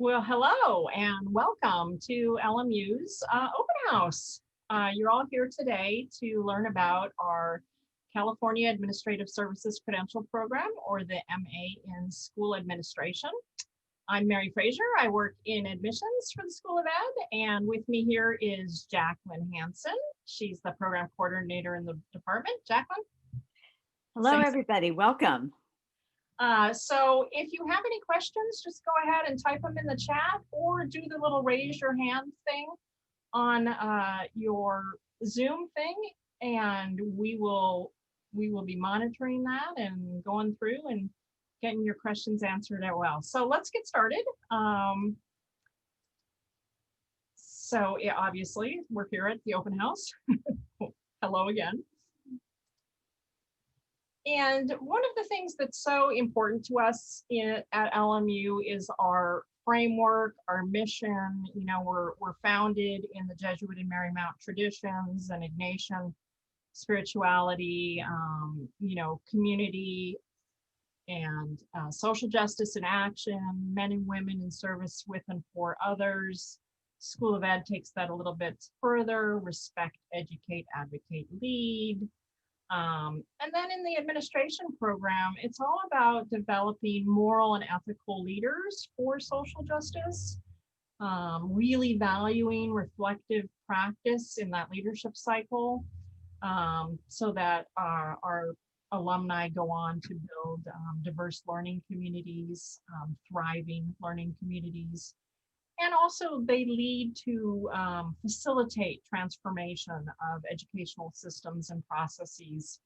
Well, hello and welcome to LMU's open house. You're all here today to learn about our California Administrative Services Credential Program, or the MA in School Administration. I'm Mary Frazier. I work in admissions for the School of Ed, and with me here is Jacqueline Hansen. She's the program coordinator in the department. Jacqueline? Hello, everybody. Welcome. So if you have any questions, just go ahead and type them in the chat or do the little raise your hand thing on your Zoom thing, and we will be monitoring that and going through and getting your questions answered as well. So let's get started. So yeah, obviously we're here at the open house. Hello again. And one of the things that's so important to us at LMU is our framework, our mission. You know, we're founded in the Jesuit and Marymount traditions and Ignatian spirituality, you know, community and social justice in action, men and women in service with and for others. School of Ed takes that a little bit further: respect, educate, advocate, lead. And then in the administration program, it's all about developing moral and ethical leaders for social justice, really valuing reflective practice in that leadership cycle, so that our alumni go on to build diverse learning communities, thriving learning communities. And also they lead to facilitate transformation of educational systems and processes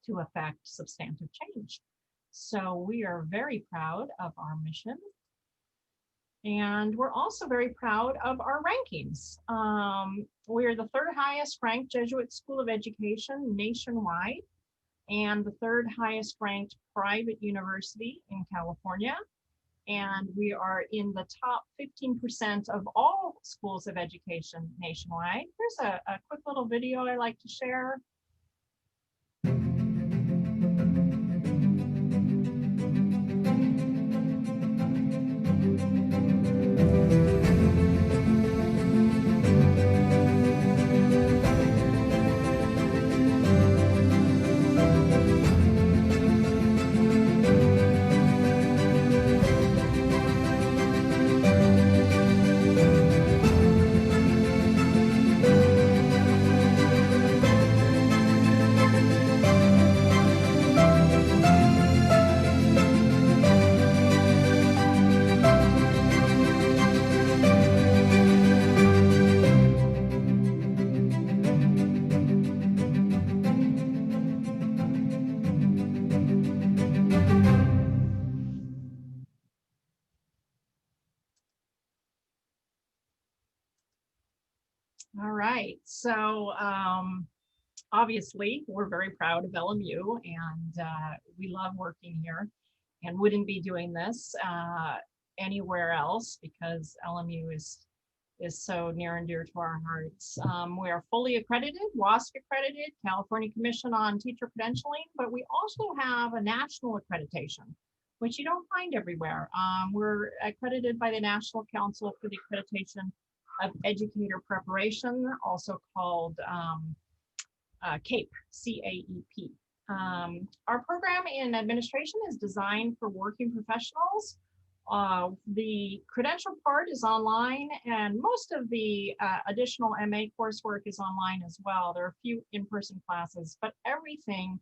to affect substantive change. So we are very proud of our mission. And we're also very proud of our rankings. We are the third highest ranked Jesuit School of Education nationwide, and the third highest ranked private university in California. And we are in the top 15% of all schools of education nationwide. Here's a quick little video I like to share. All right, so obviously we're very proud of LMU, and we love working here and wouldn't be doing this anywhere else, because LMU is so near and dear to our hearts. We are fully accredited, WASC accredited, California Commission on Teacher Credentialing, but we also have a national accreditation, which you don't find everywhere. We're accredited by the National Council for the Accreditation of Educator Preparation, also called CAEP, C-A-E-P. Our program in administration is designed for working professionals. The credential part is online, and most of the additional MA coursework is online as well. There are a few in-person classes, but everything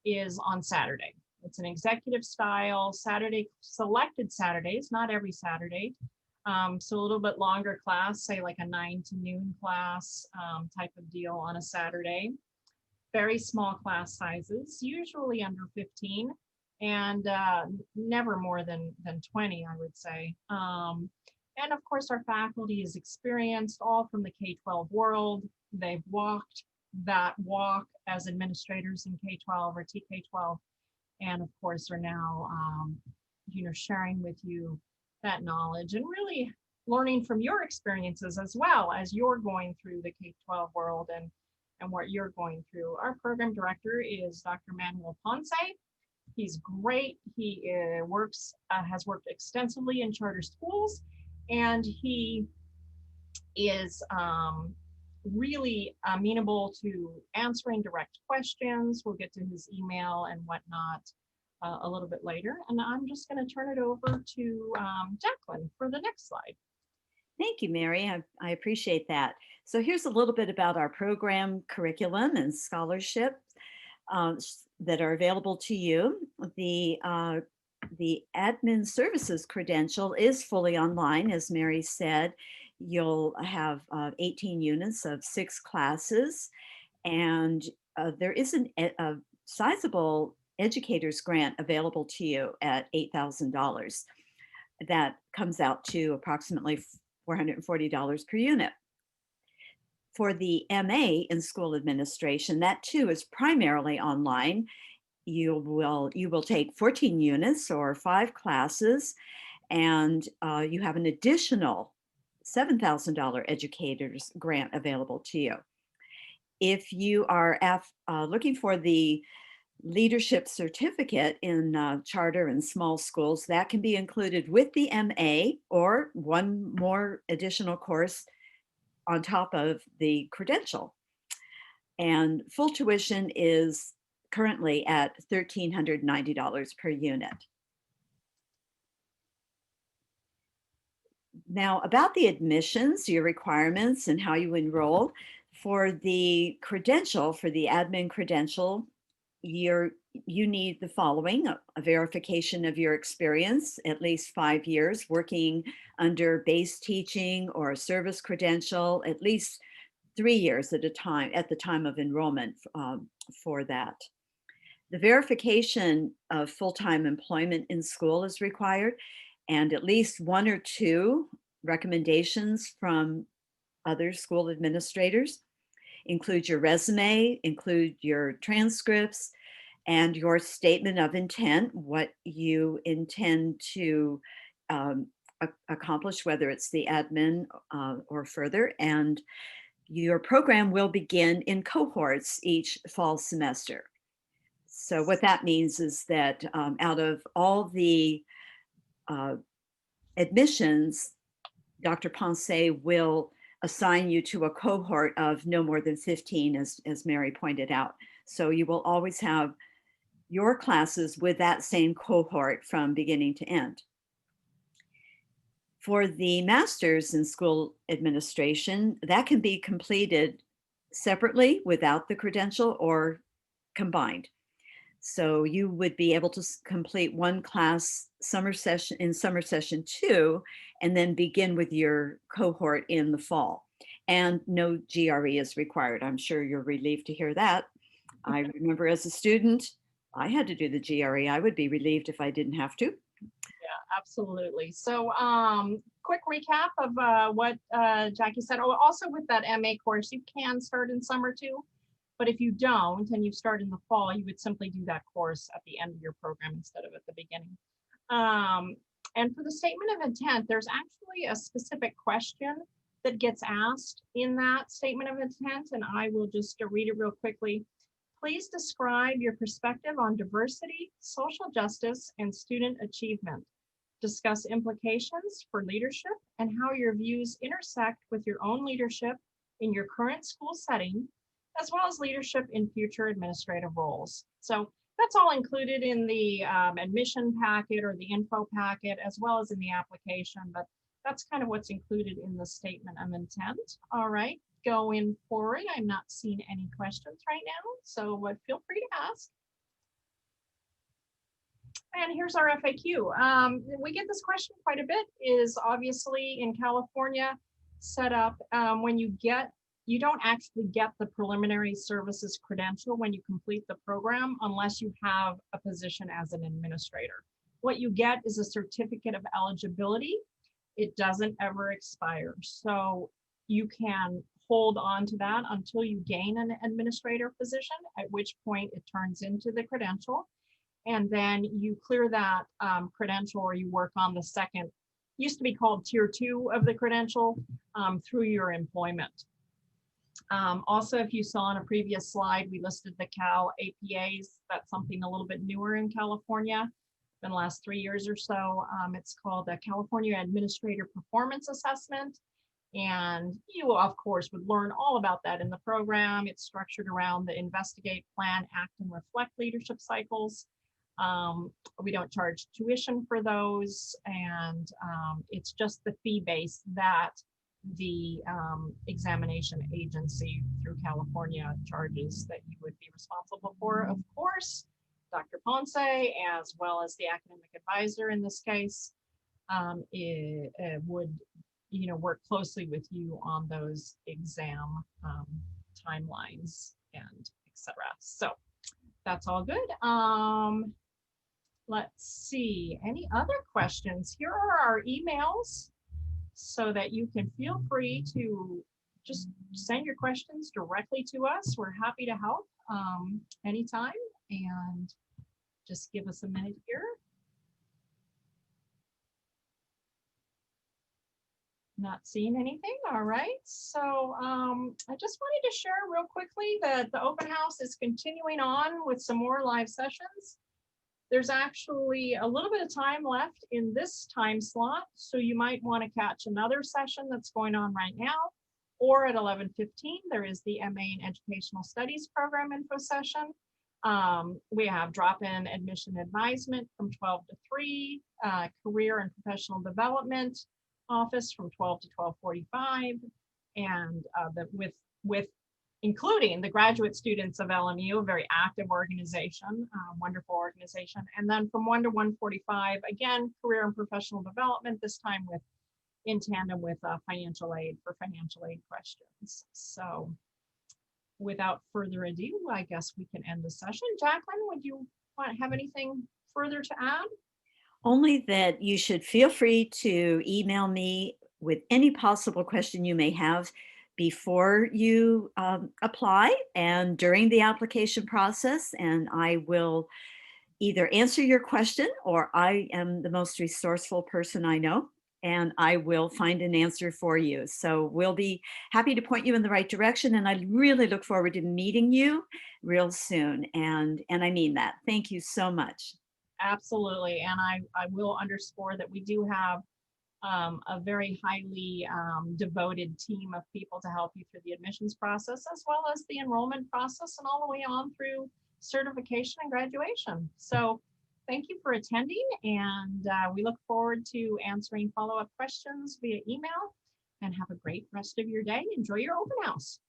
is on Saturday. It's an executive style Saturday, selected Saturdays, not every Saturday. So a little bit longer class, say like a 9 to noon class type of deal on a Saturday. Very small class sizes, usually under 15, and never more than 20, I would say. And of course, our faculty is experienced, all from the K-12 world. They've walked that walk as administrators in K-12 or TK-12, and of course are now you know, sharing with you that knowledge and really learning from your experiences as well as you're going through the K-12 world and what you're going through. Our program director is Dr. Manuel Ponce, He's great. He has worked extensively in charter schools, and he is really amenable to answering direct questions. We'll get to his email and whatnot a little bit later. And I'm just going to turn it over to Jacqueline for the next slide. Thank you, Mary. I appreciate that. So here's a little bit about our program curriculum and scholarship that are available to you. The admin services credential is fully online, as Mary said. You'll have 18 units of 6 classes, and there is a sizable educator's grant available to you at $8,000. That comes out to approximately $440 per unit. For the MA in school administration, that too is primarily online. You will take 14 units or 5 classes, and you have an additional $7,000 educators grant available to you. If you are looking for the leadership certificate in charter and small schools, that can be included with the MA or one more additional course on top of the credential. And full tuition is currently at $1,390 per unit. Now, about the admissions, your requirements, and how you enroll. For the credential, for the admin credential, you need the following: a verification of your experience, at least 5 years working under base teaching or a service credential, at least 3 years at the time of enrollment for that. The verification of full-time employment in school is required, and at least 1 or 2 recommendations from other school administrators. Include your resume, include your transcripts, and your statement of intent, what you intend to accomplish, whether it's the admin or further. And your program will begin in cohorts each fall semester. So what that means is that out of all the admissions, Dr. Ponce will assign you to a cohort of no more than 15, as Mary pointed out. So you will always have your classes with that same cohort from beginning to end. For the master's in school administration, that can be completed separately without the credential or combined. So you would be able to complete one class summer session 2, and then begin with your cohort in the fall. And no GRE is required. I'm sure you're relieved to hear that. I remember as a student, I had to do the GRE. I would be relieved if I didn't have to. Yeah, absolutely. So quick recap of what Jackie said. Oh, also with that MA course, you can start in summer too. But if you don't and you start in the fall, you would simply do that course at the end of your program instead of at the beginning. And for the statement of intent, there's actually a specific question that gets asked in that statement of intent, and I will just read it real quickly. Please describe your perspective on diversity, social justice, and student achievement. Discuss implications for leadership and how your views intersect with your own leadership in your current school setting, as well as leadership in future administrative roles. So that's all included in the admission packet or the info packet, as well as in the application, but that's kind of what's included in the statement of intent. All right, going forward, I'm not seeing any questions right now, so feel free to ask. And here's our FAQ. We get this question quite a bit, is obviously in California set up when you don't actually get the preliminary services credential when you complete the program unless you have a position as an administrator. What you get is a certificate of eligibility. It doesn't ever expire. So you can hold on to that until you gain an administrator position, at which point it turns into the credential. And then you clear that credential, or you work on the second, used to be called tier 2 of the credential, through your employment. Also, if you saw on a previous slide, we listed the Cal APAs. That's something a little bit newer in California in the last 3 years or so. It's called the California Administrator Performance Assessment. And you, of course, would learn all about that in the program. It's structured around the investigate, plan, act, and reflect leadership cycles. We don't charge tuition for those, and it's just the fee base that the examination agency through California charges that you would be responsible for. Of course, Dr. Ponce, as well as the academic advisor in this case, would work closely with you on those exam timelines and etc. So that's all good. Let's see, any other questions? Here are our emails so that you can feel free to just send your questions directly to us. We're happy to help anytime, and just give us a minute here. Not seeing anything. All right. So I just wanted to share real quickly that the open house is continuing on with some more live sessions. There's actually a little bit of time left in this time slot, so you might want to catch another session that's going on right now, or at 11:15, there is the MA in Educational Studies program info session. We have drop-in admission advisement from 12 to 3, career and professional development office from 12 to 12:45, and with including the graduate students of LMU, a very active organization, wonderful organization. And then from 1 to 1:45, again, career and professional development, this time in tandem with financial aid for financial aid questions. So without further ado, I guess we can end the session. Jacqueline, would you have anything further to add? Only that you should feel free to email me with any possible question you may have before you apply and during the application process, and I will either answer your question, or I am the most resourceful person I know, and I will find an answer for you. So we'll be happy to point you in the right direction, and I really look forward to meeting you real soon. And I mean that. Thank you so much. Absolutely. And I will underscore that we do have a very highly devoted team of people to help you through the admissions process, as well as the enrollment process, and all the way on through certification and graduation. So thank you for attending, and we look forward to answering follow-up questions via email, and have a great rest of your day. Enjoy your open house.